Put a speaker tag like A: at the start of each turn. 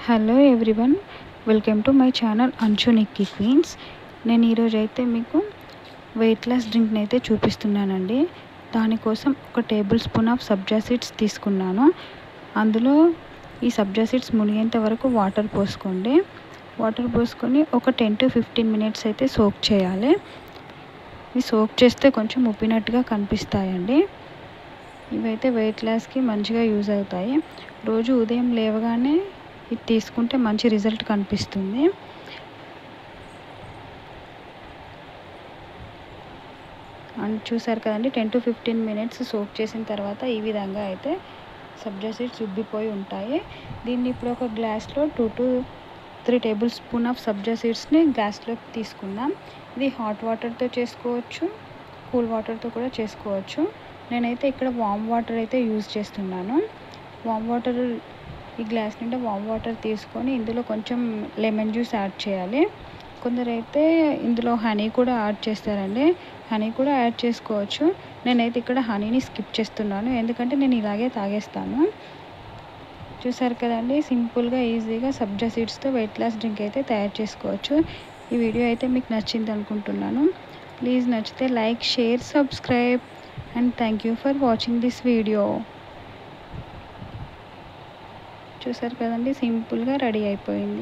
A: Hello everyone, welcome to my channel Anshu Nikki queens. నేను ఈరోజు అయితే మీకు వెయిట్ లాస్ డ్రింక్ని అయితే చూపిస్తున్నానండి. దానికోసం ఒక table spoon of sabja seeds తీసుకున్నాను. అందులో ఈ సబ్జా సీడ్స్ మునిగేంత వరకు వాటర్ పోసుకోండి. వాటర్ పోసుకొని ఒక 10 to 15 మినిట్స్ అయితే సోక్ చేయాలి. ఇవి సోక్ చేస్తే కొంచెం ఉప్పినట్టుగా కనిపిస్తాయండి. ఇవైతే వెయిట్ లాస్కి మంచిగా యూజ్ అవుతాయి. రోజు ఉదయం లేవగానే ఇది తీసుకుంటే మంచి రిజల్ట్ కనిపిస్తుంది. అండ్ చూసారు కదండి, 10 to 15 మినిట్స్ సోక్ చేసిన తర్వాత ఈ విధంగా అయితే సబ్జా సీడ్స్ ఉబ్బిపోయి ఉంటాయి. దీన్ని ఇప్పుడు ఒక గ్లాస్లో 2 to 3 టేబుల్ స్పూన్ ఆఫ్ సబ్జా సీడ్స్ని గ్లాస్లోకి తీసుకుందాం. ఇది హాట్ వాటర్తో చేసుకోవచ్చు, కూల్ వాటర్తో కూడా చేసుకోవచ్చు. నేనైతే ఇక్కడ వామ్ వాటర్ అయితే యూజ్ చేస్తున్నాను. వామ్ వాటర్ ఈ గ్లాస్ నిండా వామ్ వాటర్ తీసుకొని ఇందులో కొంచెం లెమన్ జ్యూస్ యాడ్ చేయాలి. కొందరైతే ఇందులో హనీ కూడా యాడ్ చేస్తారండి. హనీ కూడా యాడ్ చేసుకోవచ్చు. నేనైతే ఇక్కడ హనీని స్కిప్ చేస్తున్నాను, ఎందుకంటే నేను ఇలాగే తాగేస్తాను. చూసారు కదండి, సింపుల్గా ఈజీగా సబ్జా సీడ్స్తో వెయిట్ లాస్ డ్రింక్ అయితే తయారు చేసుకోవచ్చు. ఈ వీడియో అయితే మీకు నచ్చింది అనుకుంటున్నాను. ప్లీజ్ నచ్చితే like, share, subscribe and thank you for watching this video. చూసారు కదండి, సింపుల్గా రెడీ అయిపోయింది.